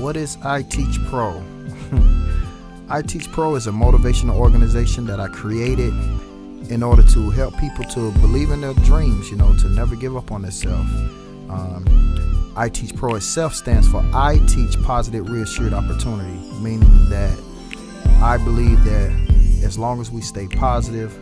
what is I Teach Pro? I Teach Pro is a motivational organization that I created in order to help people to believe in their dreams, to never give up on themselves. I Teach Pro itself stands for I Teach Positive Reassured Opportunity, meaning that I believe that as long as we stay positive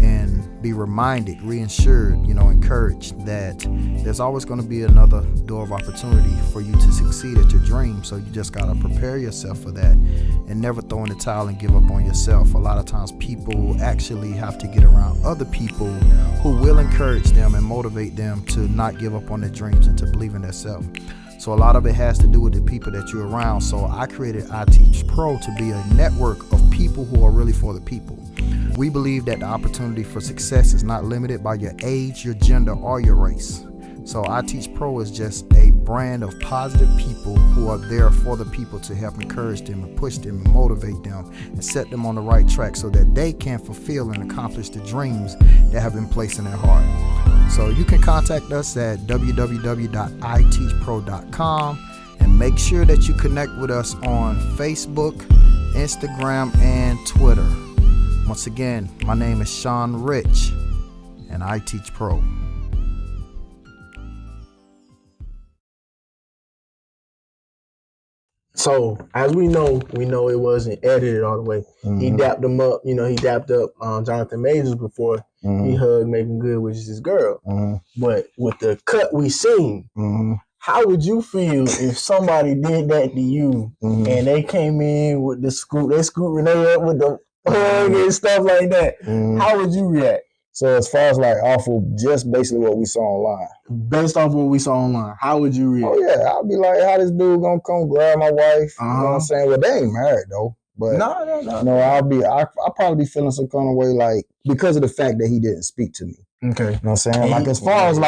and be reminded, reassured, encouraged that there's always going to be another door of opportunity for you to succeed at your dream. So you just got to prepare yourself for that and never throw in the towel and give up on yourself. A lot of times people actually have to get around other people who will encourage them and motivate them to not give up on their dreams and to believe in themselves. So a lot of it has to do with the people that you're around. So I created I Teach Pro to be a network of people who are really for the people. We believe that the opportunity for success is not limited by your age, your gender, or your race. So I Teach Pro is just a brand of positive people who are there for the people to help encourage them and push them and motivate them and set them on the right track so that they can fulfill and accomplish the dreams that have been placed in their heart. So you can contact us at www.iteachpro.com and make sure that you connect with us on Facebook, Instagram, and Twitter. Once again, my name is Sean Rich, and I Teach Pro. So as we know it wasn't edited all the way. Mm-hmm. He dapped him up, he dapped up Jonathan Majors before he hugged Megan Good, which is his girl. But with the cut we seen, how would you feel if somebody did that to you and they came in with the scoop, they scooped Renee up with the hug and stuff like that? How would you react? So as far as off of just basically what we saw online. Based off what we saw online, how would you react? Oh yeah, I'll be like, how this dude gonna come grab my wife? You know what I'm saying? Well, they ain't married though. But no. I'll probably be feeling some kind of way because of the fact that he didn't speak to me. Okay. You know what I'm saying? As far as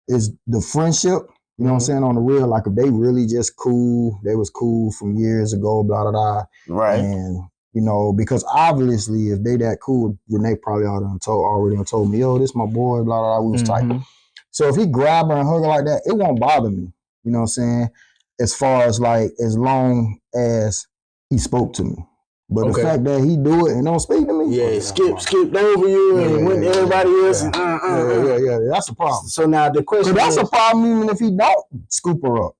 is the friendship, you know what I'm saying, on the real, if they really just cool, they was cool from years ago, blah, blah, blah. Right. And because obviously if they that cool, Renee probably already told me, yo, this my boy, blah, blah, blah, we was tight. So if he grab her and hug her like that, it won't bother me. You know what I'm saying? As far as as long as he spoke to me. But the fact that he do it and don't speak to me. Yeah, skipped over you and went to everybody else. Yeah, that's a problem. So now the question that's a problem even if he don't scoop her up.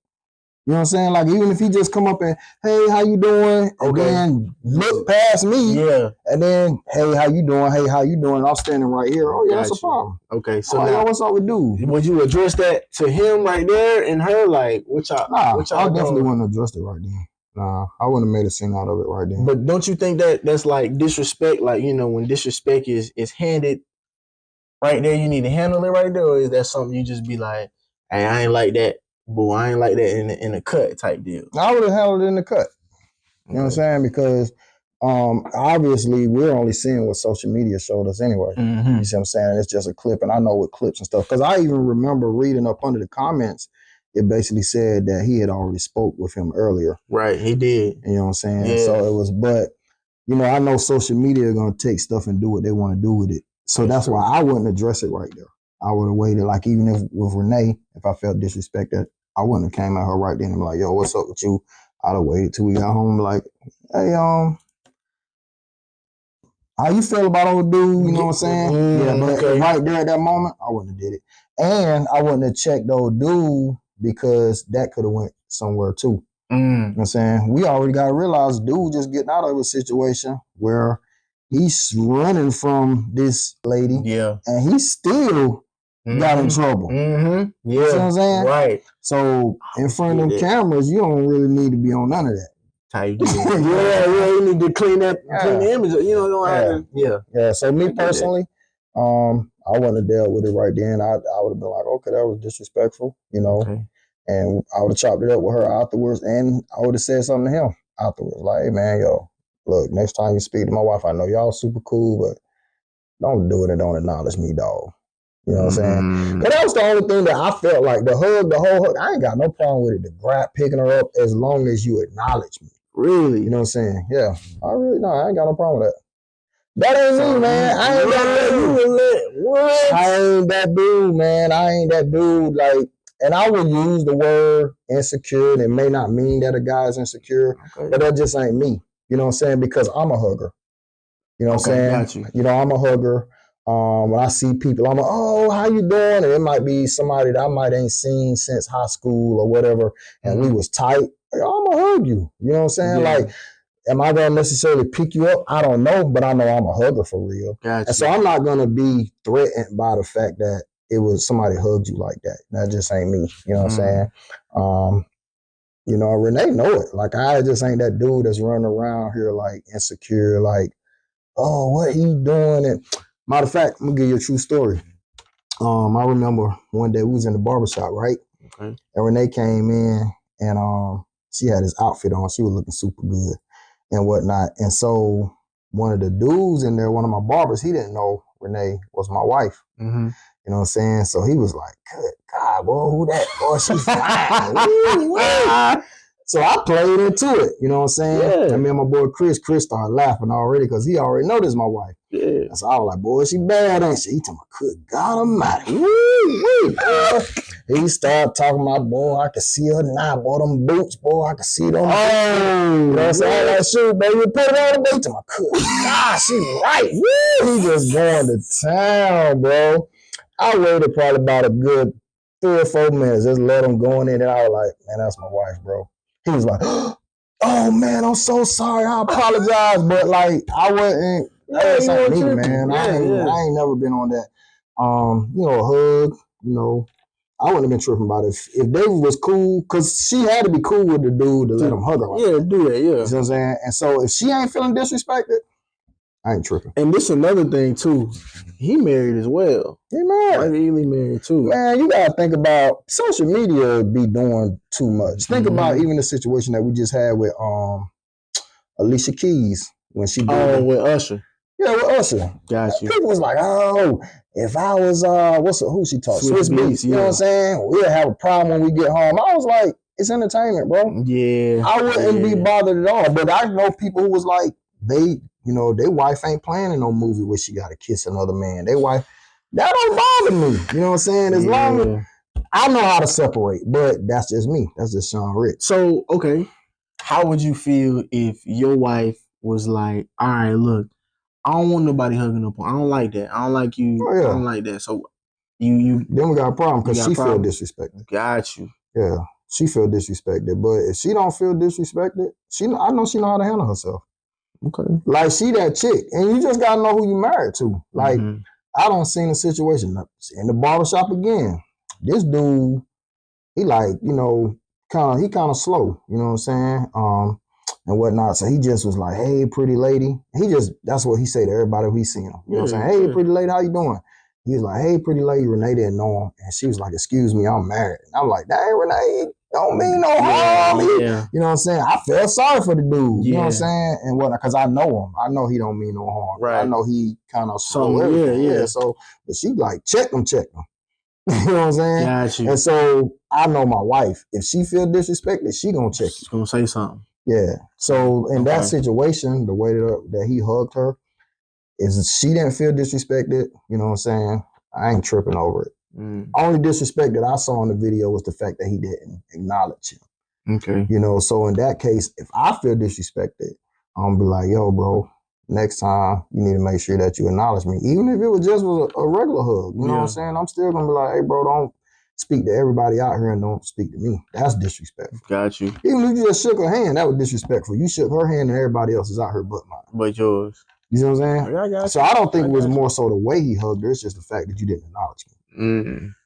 You know what I'm saying? Even if he just come up and, hey, how you doing? And then look past me. Yeah. And then, hey, how you doing? Hey, how you doing? I'm standing right here. Oh, yeah, that's a problem. Okay. So now, what's up with dude? Would you address that to him right there and her? What y'all I definitely wouldn't address it right then. Nah, I wouldn't have made a scene out of it right then. But don't you think that that's disrespect? When disrespect is handed right there, you need to handle it right there? Or is that something you just be like, hey, I ain't like that. Boo, I ain't like that in the cut type deal. I would have handled it in the cut. You know what I'm saying? Because obviously we're only seeing what social media showed us anyway. You see what I'm saying? It's just a clip, and I know what clips and stuff. Because I even remember reading up under the comments, it basically said that he had already spoke with him earlier. Right, he did. You know what I'm saying? Yeah. So it was, but I know social media are going to take stuff and do what they want to do with it. So that's why I wouldn't address it right there. I would have waited, even if with Renee, if I felt disrespected, I wouldn't have came at her right then and be like, yo, what's up with you? I'd have waited till we got home, hey, how you feel about old dude? You know what I'm saying? But right there at that moment, I wouldn't have did it. And I wouldn't have checked old dude because that could have went somewhere too. You know what I'm saying? We already got to realize dude just getting out of a situation where he's running from this lady. Yeah. And he still got in trouble. Yeah. You see what I'm saying? Right. So in front of them cameras, you don't really need to be on none of that. How you do it. You need to clean the image. Yeah. So me personally, I wouldn't have dealt with it right then. I would have been like, okay, that was disrespectful, Okay. And I would have chopped it up with her afterwards, and I would have said something to him afterwards, like, hey man, yo, look, next time you speak to my wife, I know y'all super cool, but don't do it and don't acknowledge me, dog. You know what I'm saying? But that was the only thing that I felt like, the whole hug, I ain't got no problem with it, the grab, picking her up, as long as you acknowledge me. Really? You know what I'm saying? Yeah. I ain't got no problem with that. That ain't me, man. I ain't that dude. What? I ain't that dude, man. I ain't that dude. and I would use the word insecure, and it may not mean that a guy's insecure, but that just ain't me. You know what I'm saying? Because I'm a hugger. You know what I'm saying? Got you. You know, I'm a hugger. When I see people, I'm like, oh, how you doing? And it might be somebody that I might ain't seen since high school or whatever, and we was tight. Like, I'm gonna hug you. You know what I'm saying? Yeah. Like, am I gonna necessarily pick you up? I don't know, but I know I'm a hugger for real. Gotcha. And so I'm not gonna be threatened by the fact that it was somebody hugged you like that. That just ain't me. You know what I'm saying? You know, Renee know it. Like, I just ain't that dude that's running around here like insecure, like, oh, what he doing? And matter of fact, I'm gonna give you a true story. I remember one day we was in the barbershop, right? Okay. And Renee came in and she had this outfit on. She was looking super good and whatnot. And so one of the dudes in there, one of my barbers, he didn't know Renee was my wife. Mm-hmm. You know what I'm saying? So he was like, good God, boy, who that? Boy, she fine. Woo, woo. So I played into it, you know what I'm saying? Yeah. And me and my boy Chris started laughing already because he already know this is my wife. Yeah. And so I was like, boy, she bad, ain't she? He told me, good God Almighty. Woo, boy. He started talking about, boy, I can see her now, boy, them boots, boy, I can see them. Oh, you know what I'm saying? I like, shoot, baby, put it on the boot. To my good God, she right. Woo. He just going to town, bro. I waited probably about a good 3 or 4 minutes, just let him go in, and I was like, man, that's my wife, bro. He was like, oh man, I'm so sorry, I apologize, but like I wasn't. That's not me, man. I ain't never been on that. You know, a hug. You know, I wouldn't have been tripping about it if David was cool, because she had to be cool with the dude to let him hug her. Like do that. Yeah. You know what I'm saying? And so if she ain't feeling disrespected, I ain't tripping. And this another thing too. He married as well. He married. Michael Ealy married too. Man, you gotta think about social media be doing too much. Think about even the situation that we just had with Alicia Keys when she did with Usher. Yeah, with Usher. Got you. People was like, oh, if I was who she talked? Swiss Beats. You know what I'm saying? We'll have a problem when we get home. I was like, it's entertainment, bro. Yeah. I wouldn't be bothered at all. But I know people who was like, their wife ain't playing in no movie where she got to kiss another man. Their wife, that don't bother me. You know what I'm saying? As long as I know how to separate, but that's just me. That's just Sean Rich. So, okay, how would you feel if your wife was like, all right, look, I don't want nobody hugging up on. I don't like that. I don't like you. I don't like that. So you then we got a problem because she feel disrespected. Got you. Yeah, she feel disrespected. But if she don't feel disrespected, I know she know how to handle herself. Okay. Like she that chick, and you just gotta know who you married to. Like I don't seen a situation in the barbershop again. This dude, he like kind of slow. You know what I'm saying? And whatnot. So he just was like, hey, pretty lady. That's what he say to everybody who he seen him. You know what I'm saying? Hey, pretty lady, how you doing? He was like, hey, pretty lady. Renee didn't know him. And she was like, excuse me, I'm married. And I'm like, dang, Renee, don't mean no harm. Yeah. You know what I'm saying? I felt sorry for the dude. You know what I'm saying? And because I know him. I know he don't mean no harm. Right. I know he kind of slow everything. Yeah. So, but she like, check him. You know what I'm saying? Got you. And so I know my wife. If she feel disrespected, she gonna check. She's gonna say something. Yeah. So in that situation, the way that he hugged her, is she didn't feel disrespected. You know what I'm saying? I ain't tripping over it. Only disrespect that I saw in the video was the fact that he didn't acknowledge him. Okay. You know, so in that case, if I feel disrespected, I'm gonna be like, yo, bro, next time you need to make sure that you acknowledge me. Even if it was just a regular hug. You know what I'm saying? I'm still gonna be like, hey, bro, don't speak to everybody out here and don't speak to me. That's disrespectful. Got you. Even if you just shook her hand, that was disrespectful. You shook her hand and everybody else is out here but mine. But yours. You know what I'm saying? I got you. So I don't think it was more so the way he hugged her. It's just the fact that you didn't acknowledge me.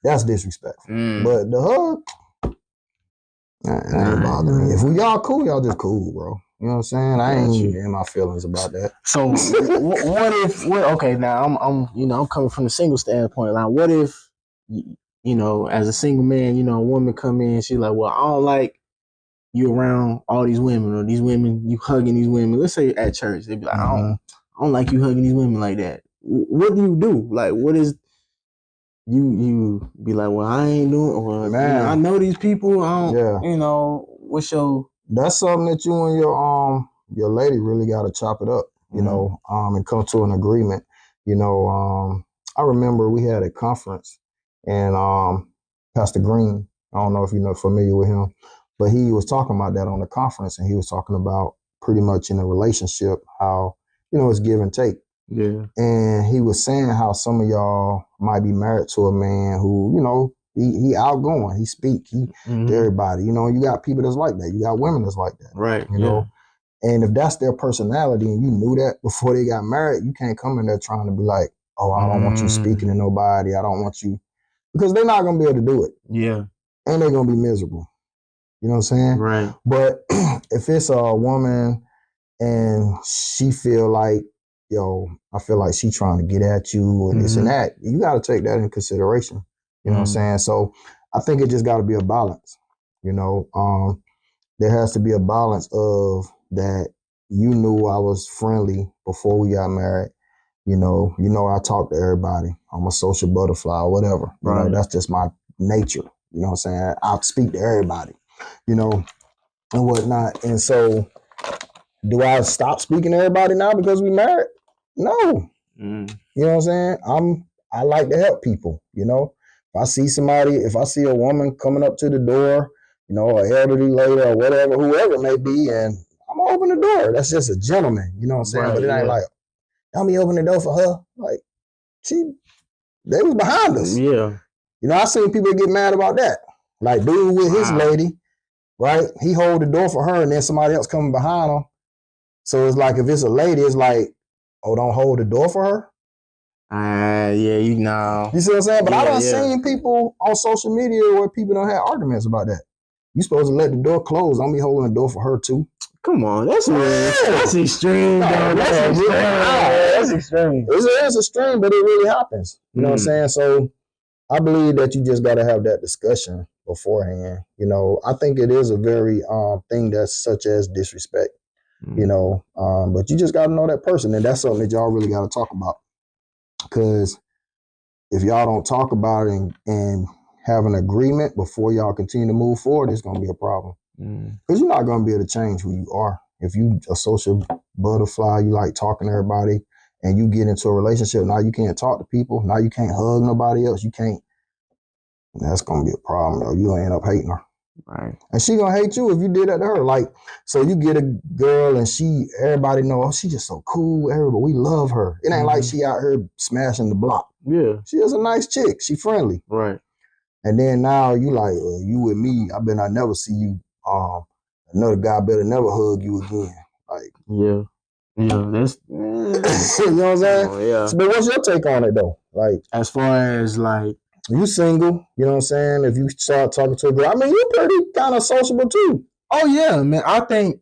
That's disrespectful. But the hug, that ain't bothering me. If we y'all cool, y'all just cool, bro. You know what I'm saying? I ain't in my feelings about that. So okay, now I'm coming from the single standpoint. Like, what if, as a single man, a woman come in, she's like, well, I don't like you around all these women, or these women, you hugging these women. Let's say at church, they'd be like, I don't like you hugging these women like that. What do you do? Like, what is you be like, well, I ain't doing, or man, I know these people. I don't, what's your? That's something that you and your lady really got to chop it up, and come to an agreement. I remember we had a conference, and Pastor Green I don't know if you're familiar with him, but he was talking about that on the conference, and he was talking about pretty much in a relationship how, it's give and take. Yeah. And he was saying how some of y'all might be married to a man who, he outgoing, he speak, to everybody. You got people that's like that. You got women that's like that. Right. You know? And if that's their personality and you knew that before they got married, you can't come in there trying to be like, oh, I don't want you speaking to nobody. I don't want you, because they're not going to be able to do it. Yeah. And they're going to be miserable. You know what I'm saying? Right. But if it's a woman and she feel like, I feel like she trying to get at you and this and that, you got to take that in consideration. You know what I'm saying? So I think it just got to be a balance. There has to be a balance of that. You knew I was friendly before we got married. I talk to everybody. I'm a social butterfly or whatever. That's just my nature. You know what I'm saying? I speak to everybody, and whatnot. And so do I stop speaking to everybody now because we married? No. You know what I'm saying? I like to help people, If I see a woman coming up to the door, an elderly lady or whatever, whoever it may be, and I'm gonna open the door. That's just a gentleman, you know what I'm saying? But it ain't like, let me open the door for her. Like, they was behind us. Yeah. I seen people get mad about that. Like, dude with his lady, right? He hold the door for her and then somebody else coming behind him. So it's like, if it's a lady, it's like, oh, don't hold the door for her? Yeah, you know. You see what I'm saying? But I done seen people on social media where people don't have arguments about that. You supposed to let the door close. Don't be holding the door for her too. Come on, that's extreme, dog. That's extreme. It's extreme, but it really happens. You know what I'm saying? So I believe that you just got to have that discussion beforehand. I think it is a very thing that's such as disrespect. But you just got to know that person, and that's something that y'all really got to talk about. Because if y'all don't talk about it and have an agreement before y'all continue to move forward, it's going to be a problem. Because you're not going to be able to change who you are. If you a social butterfly, you like talking to everybody, and you get into a relationship, now you can't talk to people, now you can't hug nobody else, you can't. That's going to be a problem, though. You're going to end up hating her. Right. And she going to hate you if you did that to her. Like, so you get a girl and everybody know, she just so cool, everybody, we love her. It ain't like she out here smashing the block. Yeah. She is a nice chick. She friendly. Right. And then now you like, you with me, I never see you, another guy better never hug you again. Like, yeah, that's you know what I'm saying? Oh, yeah. So, but what's your take on it though? Like, as far as like, you single, you know what I'm saying? If you start talking to a girl, you're pretty kind of sociable too. Oh yeah, man. I think,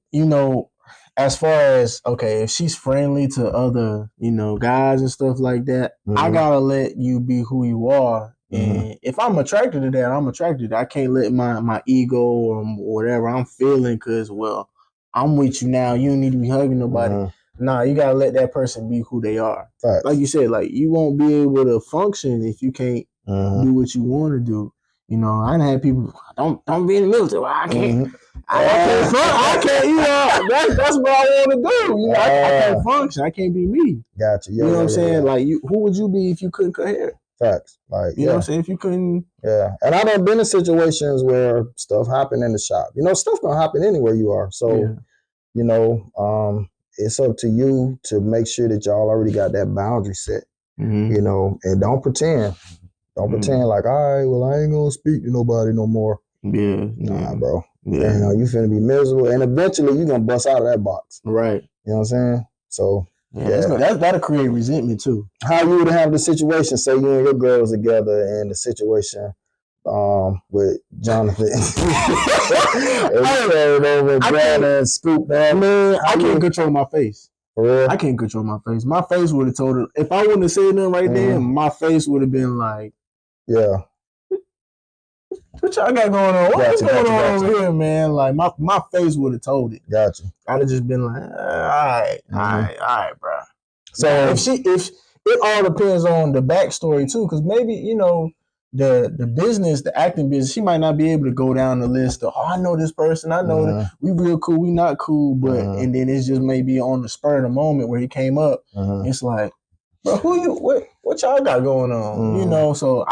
as far as, okay, if she's friendly to other, guys and stuff like that, I gotta let you be who you are. And if I'm attracted to that, I'm attracted to that. I can't let my ego or whatever I'm feeling, because, well, I'm with you now. You don't need to be hugging nobody. Nah, you gotta let that person be who they are. Facts. Like you said, like, you won't be able to function if you can't do what you want to do. I done had people, don't be in the military. Well, I can't. I can't. That's what I want to do. I can't function. I can't be me. Gotcha. You know what I'm saying? Like, who would you be if you couldn't cut hair? Facts. Like, you know what I'm saying? If you couldn't. Yeah. And I done been in situations where stuff happened in the shop. Stuff gonna happen anywhere you are. So, it's up to you to make sure that y'all already got that boundary set. And don't pretend. Don't pretend like, all right, well, I ain't gonna speak to nobody no more. Yeah. Nah, bro. Yeah. You finna be miserable, and eventually you gonna bust out of that box. Right. You know what I'm saying? So that'll create resentment too. How you would have the situation? Say you and your girl was together, and the situation with Jonathan and Scoop. Man, I can't control my face. For real? I can't control my face. My face would have told her, if I wouldn't have said nothing right there, my face would have been like, yeah. What y'all got going on? What's going on over here, man? Like, my face would have told it. Gotcha. I'd have just been like, all right, bro. So if it all depends on the backstory too, because maybe, the business, the acting business, she might not be able to go down the list of, I know this person, I know that we real cool, we not cool, but and then it's just maybe on the spur of the moment where he came up, it's like, bro, what y'all got going on? So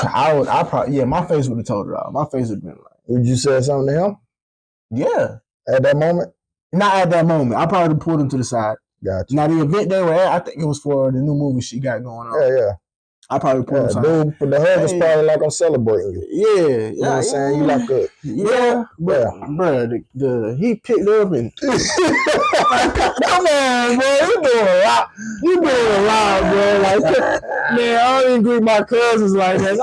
I probably my face would have told her off. My face would have been like, Would you say something to him yeah. at that moment? Not at that moment. I probably pulled him to the side. Gotcha. Now the event they were at, I think it was for the new movie she got going on. Yeah. I probably pulled him aside. Dude, but the hug is probably like I'm celebrating you. Yeah. You know what I'm saying? You like a bro, he picked up and come on, bro, you doing a lot. You doing a lot, bro. Like, man, I don't even greet my cousins like that.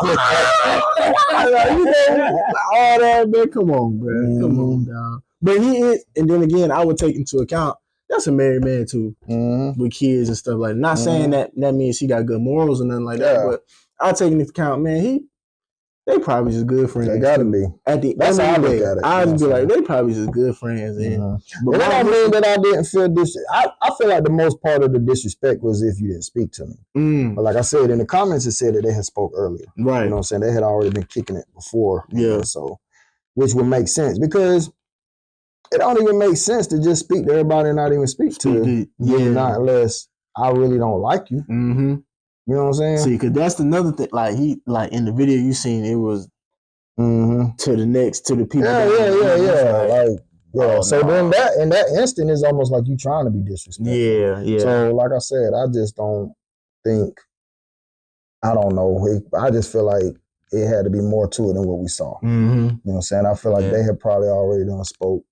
Like, you know, all that, man. Come on, bro. Come on, dog. But he is, and then again, I would take into account that's a married man too, with kids and stuff like that. Not saying that means he got good morals or nothing like that, but I take into account, man, they probably just good friends. They gotta be. That's how I look at it. I just be like, they probably just good friends. But that don't mean that I didn't feel this. I feel like the most part of the disrespect was if you didn't speak to me. But like I said, in the comments, it said that they had spoke earlier. Right. You know what I'm saying? They had already been kicking it before. Yeah. So, which would make sense because it don't even make sense to just speak to everybody and not even speak to you, not unless I really don't like you. You know what I'm saying? See, because that's another thing. Like in the video you seen, it was to the people. Yeah. So then that in that instant is almost like you trying to be disrespectful. Yeah. So like I said, I just don't think. I don't know. I just feel like it had to be more to it than what we saw. You know what I'm saying? I feel like they had probably already done spoke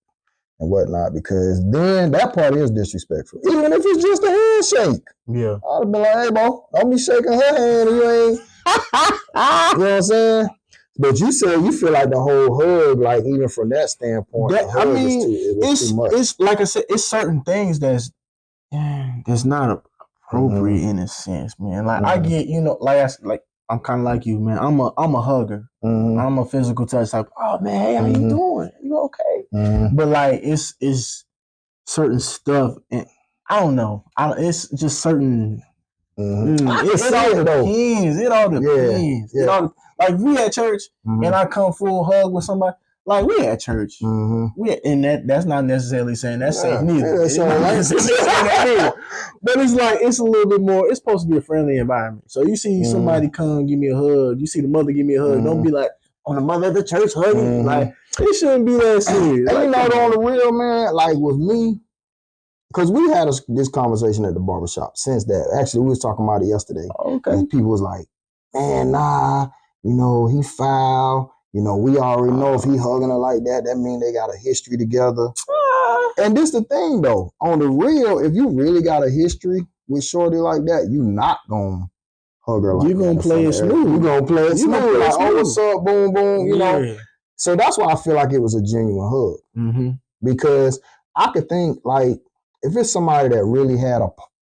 and whatnot, because then that part is disrespectful. Even if it's just a handshake. Yeah. I'd have been like, hey, bro, don't be shaking her hand and you ain't. You know what I'm saying? But you said you feel like the whole hug, like even from that standpoint, I mean, it's too much. It's like I said, it's certain things that's not appropriate in a sense, man. Like I get, I'm kind of like you, man. I'm a hugger. I'm a physical touch type. Oh man, hey, how you doing? You okay? But like it's certain stuff, and I don't know. It's just certain. It all depends. Yeah. Like we at church, and I come full hug with somebody. Like we at church, and that's not necessarily saying that's safe neither. But it's like it's a little bit more. It's supposed to be a friendly environment. So you see somebody come give me a hug. You see the mother give me a hug. Don't be like on the mother at the church hugging. Like it shouldn't be that serious. And like, on the real, man, like with me, because we had this conversation at the barbershop since that. Actually, we was talking about it yesterday. Okay. And people was like, man, nah, he foul. We already know if he hugging her like that, that mean they got a history together. And this the thing, though. On the real, if you really got a history with shorty like that, you not going to hug her like that. You going to play it smooth. You going to play it smooth. Like, oh, what's up, boom, boom, you know. So that's why I feel like it was a genuine hug. Because I could think, like, if it's somebody that really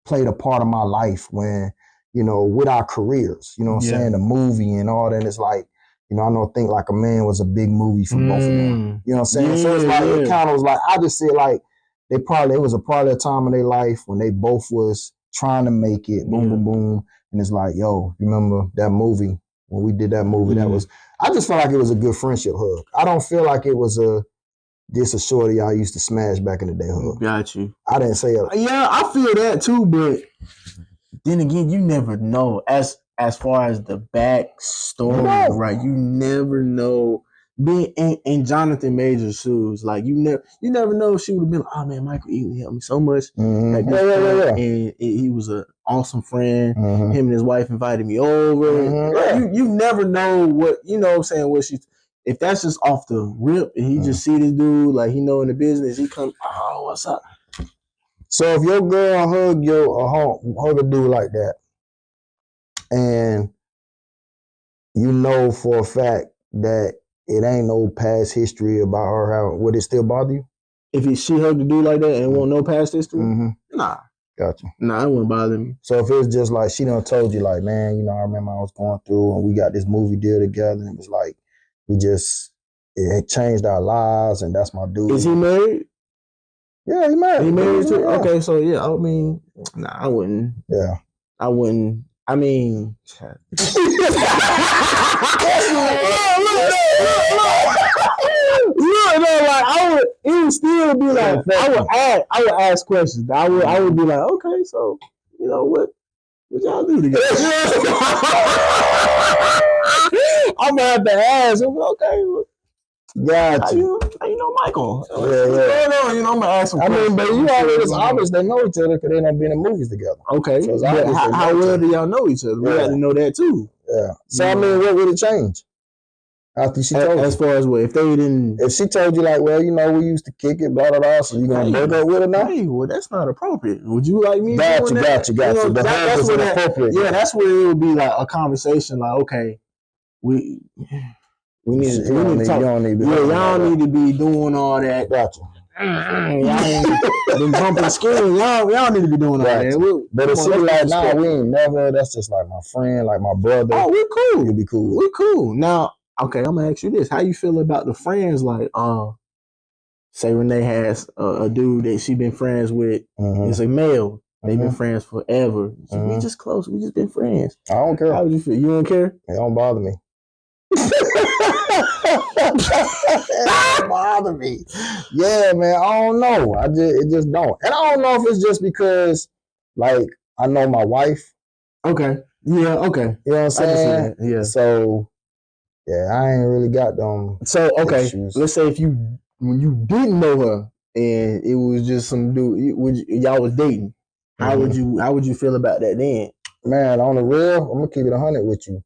played a part of my life when, with our careers, you know what I'm saying, the movie and all that, it's like, I don't think like a man was a big movie for both of them. You know what I'm saying? So it's like, it kind of was like, I just said like, it was a part of a time in their life when they both was trying to make it, boom, boom, boom. And it's like, yo, remember that movie? When we did that movie, I just felt like it was a good friendship hug. I don't feel like it was a shorty I used to smash back in the day hug. Got you. I didn't say it. Yeah, I feel that too, but then again, you never know. As far as the back story, right? You never know. Being in Jonathan Major's shoes, like you never know if she would have been like, oh man, Michael Ealy helped me so much. And he was an awesome friend. Him and his wife invited me over. You never know what, what I'm saying, what she, if that's just off the rip and he just see this dude, like he know in the business, he come, oh, what's up? So if your girl hug a dude like that, and you know for a fact that it ain't no past history about her, would it still bother you? If she hugged a dude like that and won't no past history? Nah. Gotcha. Nah, it wouldn't bother me. So if it was just like she done told you like, man, I remember I was going through and we got this movie deal together and it was like, it changed our lives and that's my dude. Is he married? Yeah, he married. He married too? Yeah. Okay, so yeah, I mean, nah, I wouldn't. Yeah. I wouldn't. I mean, look, like it would still be like I would ask questions. I would be like, okay, so you know what? What y'all do together? I'm gonna have to ask him. Okay, got How you. you know Michael? Yeah. You know, I'm gonna ask him. I mean, but you already, it's obvious they know each other because they done been in movies together. Okay, so but how well do y'all know each other? We got to know that too. Yeah. So I mean, what would it change after she told you? As far as what, if they didn't, if she told you like, well, you know, we used to kick it, blah blah blah, so you gonna break up with her now? Hey, well, that's not appropriate. Would you like me? Got you. That's where appropriate. Yeah, that's where it would be like a conversation. Like, okay, we need to talk. Y'all need to be doing all that. Gotcha. Y'all ain't been bumping skin. Y'all need to be doing all that. But if she was like, nah, we ain't never. That's just like my friend, like my brother. Oh, we're cool. You'll be cool. We're cool. Now, okay, I'm gonna ask you this: how you feel about the friends? Like, say Renee has a dude that she been friends with. It's a male. They've been friends forever. We just close. We just been friends. I don't care. How would you feel? You don't care? It don't bother me. It don't bother me. Yeah, man. I don't know. It just don't. And I don't know if it's just because, like, I know my wife. Okay. Yeah. Okay. You know what I'm saying? Yeah. So, yeah, I ain't really got them. So, okay. Issues. Let's say when you didn't know her and it was just some dude, y'all was dating. How would you feel about that then? Man, on the real, I'm gonna keep it 100 with you.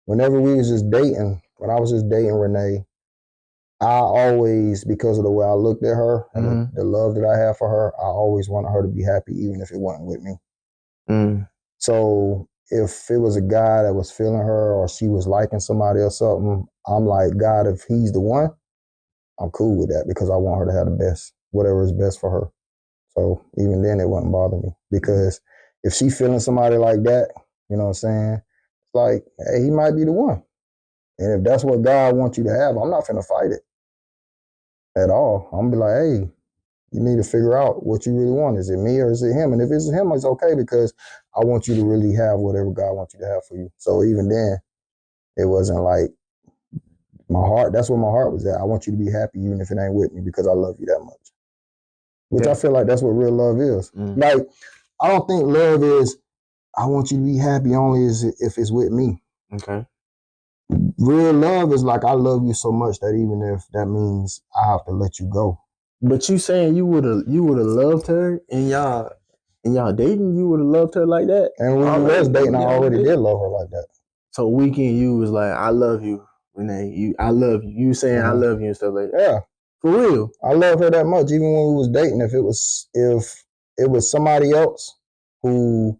Whenever we was just dating, when I was just dating Renee, I always, because of the way I looked at her and the love that I have for her, I always wanted her to be happy, even if it wasn't with me. So if it was a guy that was feeling her or she was liking somebody or something, I'm like, God, if he's the one, I'm cool with that because I want her to have the best, whatever is best for her. So even then, it wouldn't bother me because if she feeling somebody like that, you know what I'm saying? It's like, hey, he might be the one. And if that's what God wants you to have, I'm not finna fight it at all. I'm gonna be like, hey, you need to figure out what you really want. Is it me or is it him? And if it's him, it's okay because I want you to really have whatever God wants you to have for you. So even then, it wasn't like my heart. That's where my heart was at. I want you to be happy even if it ain't with me because I love you that much. Which I feel like that's what real love is. Like, I don't think love is, I want you to be happy only if it's with me. Okay. Real love is like, I love you so much that even if that means I have to let you go. But you saying you would have loved her and y'all dating, you would have loved her like that? And when we was dating, I already did love her like that. So weekend you was like, I love you, Renee. I love you. You saying I love you and stuff like that. Yeah. For real. I love her that much. Even when we was dating, if it was somebody else who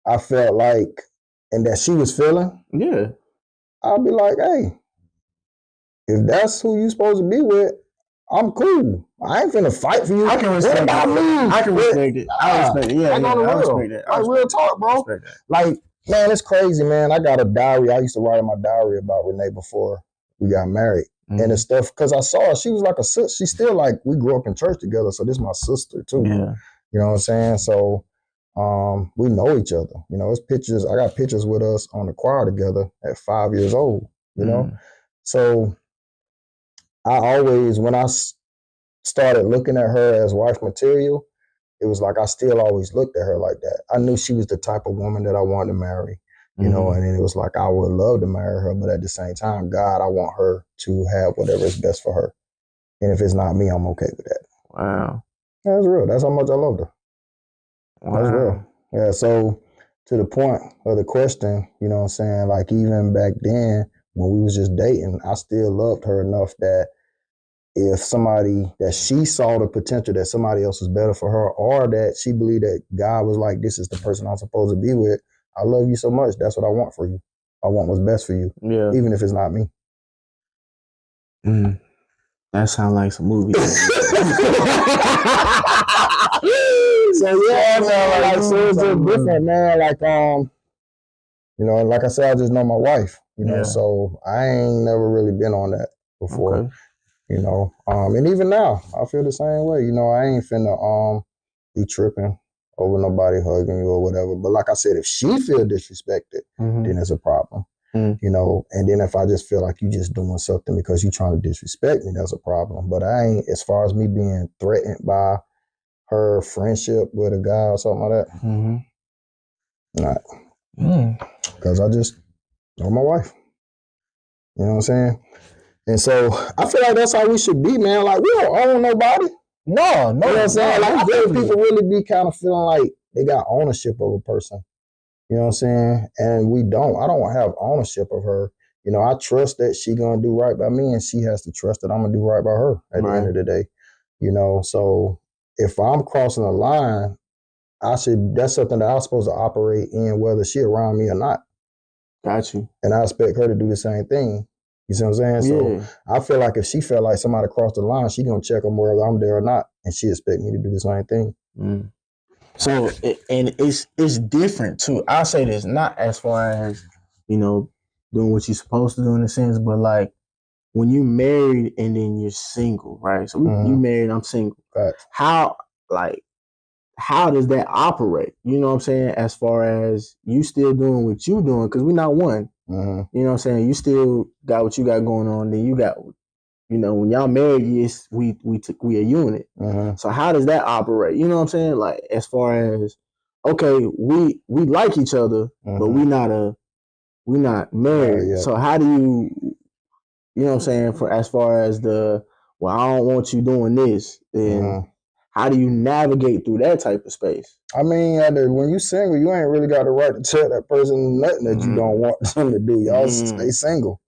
I felt like and that she was feeling, yeah, I'd be like, hey, if that's who you supposed to be with, I'm cool. I ain't finna fight for you. I can respect it. I can respect it. I respect it. Yeah, I respect that. Like real talk, bro. Like, man, it's crazy, man. I got a diary. I used to write in my diary about Renee before we got married. And the stuff, because I saw her, she was like a sister. She's still like, we grew up in church together, so this is my sister too. Yeah. You know what I'm saying? So we know each other. You know, it's pictures. I got pictures with us on the choir together at 5 years old, you know? So I always, when I started looking at her as wife material, it was like I still always looked at her like that. I knew she was the type of woman that I wanted to marry. You know, and then it was like, I would love to marry her, but at the same time, God, I want her to have whatever is best for her. And if it's not me, I'm okay with that. Wow. That's real. That's how much I loved her. Wow. That's real. Yeah, so to the point of the question, you know what I'm saying? Like even back then, when we was just dating, I still loved her enough that if somebody, that she saw the potential that somebody else was better for her, or that she believed that God was like, this is the person I'm supposed to be with, I love you so much. That's what I want for you. I want what's best for you. Yeah. Even if it's not me. That sounds like some movie. So yeah, man, like so it's just different, man. Like you know, like I said, I just know my wife, you know, so I ain't never really been on that before. Okay. You know, and even now, I feel the same way. You know, I ain't finna be tripping over nobody hugging you or whatever. But like I said, if she feel disrespected, then it's a problem. You know, and then if I just feel like you just doing something because you trying to disrespect me, that's a problem. But I ain't, as far as me being threatened by her friendship with a guy or something like that, not. Because I just know my wife. You know what I'm saying? And so I feel like that's how we should be, man. Like, we don't own nobody. No, You know what I'm saying? Like, I think people really be kind of feeling like they got ownership of a person. You know what I'm saying? And we don't. I don't have ownership of her. You know, I trust that she gonna do right by me, and she has to trust that I'm gonna do right by her at the end of the day. You know, so if I'm crossing a line, that's something that I'm supposed to operate in, whether she around me or not. Got you. And I expect her to do the same thing. You see what I'm saying? So I feel like if she felt like somebody crossed the line, she gonna check on whether I'm there or not, and she expect me to do the same thing. So, and it's different too. I'll say this, not as far as, you know, doing what you're supposed to do in a sense, but like when you married and then you're single, right? So you married, I'm single. Right. How does that operate? You know what I'm saying? As far as you still doing what you doing, because we're not one. You know what I'm saying? You still got what you got going on, then you got, you know, when y'all married, we a unit. So how does that operate? You know what I'm saying? Like, as far as, okay, we like each other, but we not married. Right, so how do you know what I'm saying? For as far as well, I don't want you doing this, and how do you navigate through that type of space? I mean, when you single, you ain't really got the right to tell that person nothing that you don't want them to do. Y'all stay single.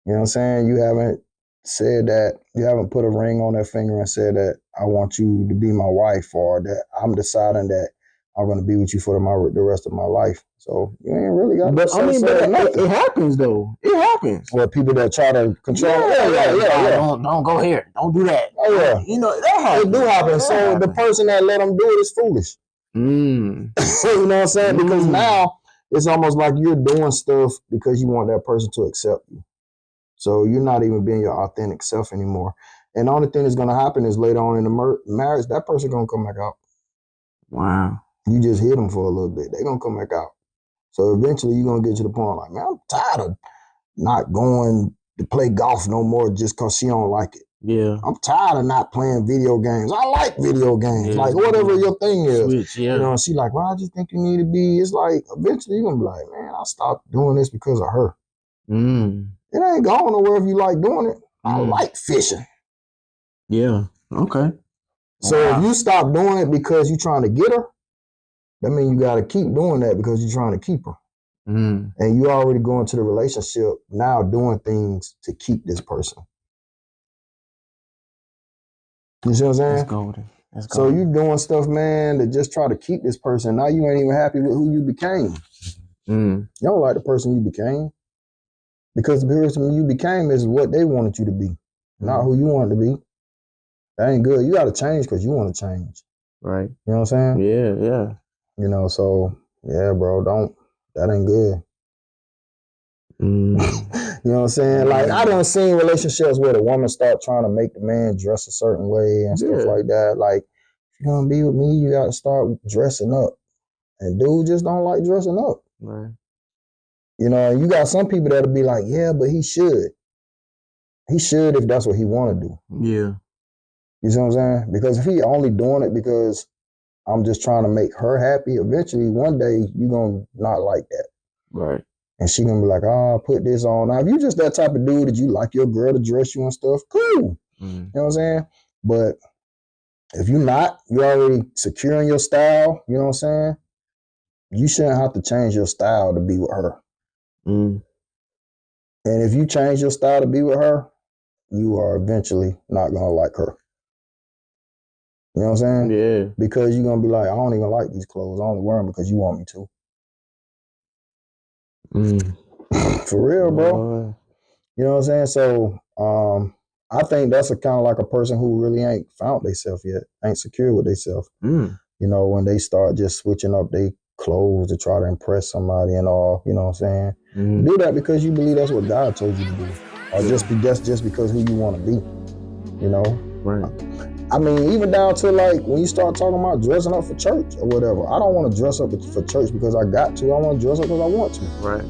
You know what I'm saying? You haven't said that, you haven't put a ring on their finger and said that I want you to be my wife, or that I'm deciding that I'm going to be with you for the rest of my life. So you ain't really got to say nothing. It happens though. It happens. Well, people that try to control. Yeah. Don't go here. Don't do that. Oh yeah. You know that happens. It do happen. So the person that let them do it is foolish. You know what I'm saying? Because now it's almost like you're doing stuff because you want that person to accept you. So you're not even being your authentic self anymore. And the only thing that's going to happen is later on in the marriage, that person going to come back out. Wow. You just hit them for a little bit. They're going to come back out. So eventually you're going to get to the point like, man, I'm tired of not going to play golf no more just because she don't like it. Yeah. I'm tired of not playing video games. I like video games. Like, whatever your thing is. Switch, you know, and she like, well, I just think you need to be. It's like, eventually you're going to be like, man, I stopped doing this because of her. It ain't going nowhere if you like doing it. I like fishing. Yeah. Okay. So if you stop doing it because you're trying to get her, that means you got to keep doing that because you're trying to keep her. And you already go into the relationship now doing things to keep this person. You see what I'm saying? That's golden. So you doing stuff, man, to just try to keep this person. Now you ain't even happy with who you became. You don't like the person you became. Because the person you became is what they wanted you to be, not who you wanted to be. That ain't good. You got to change because you want to change. Right. You know what I'm saying? Yeah. You know, so, yeah, bro, that ain't good. You know what I'm saying? Like, I done seen relationships where the woman start trying to make the man dress a certain way and stuff like that. Like, if you're going to be with me, you got to start dressing up. And dudes just don't like dressing up. Right. You know, you got some people that'll be like, yeah, but he should. He should if that's what he want to do. Yeah. You see what I'm saying? Because if he only doing it because I'm just trying to make her happy, eventually one day you're going to not like that. Right. And she going to be like, oh, put this on. Now, if you just that type of dude that you like your girl to dress you and stuff, cool. You know what I'm saying? But if you're not, you're already secure in your style, you know what I'm saying? You shouldn't have to change your style to be with her. And if you change your style to be with her, you are eventually not going to like her. You know what I'm saying? Yeah. Because you're going to be like, I don't even like these clothes. I only wear them because you want me to. For real, bro. You know what I'm saying? So I think that's a kind of like a person who really ain't found themselves yet, ain't secure with themselves. You know, when they start just switching up their clothes to try to impress somebody and all, you know what I'm saying? Do that because you believe that's what God told you to do. Or that's just because who you want to be, you know? Right. I mean, even down to like when you start talking about dressing up for church or whatever. I don't want to dress up for church because I got to. I want to dress up because I want to. Right.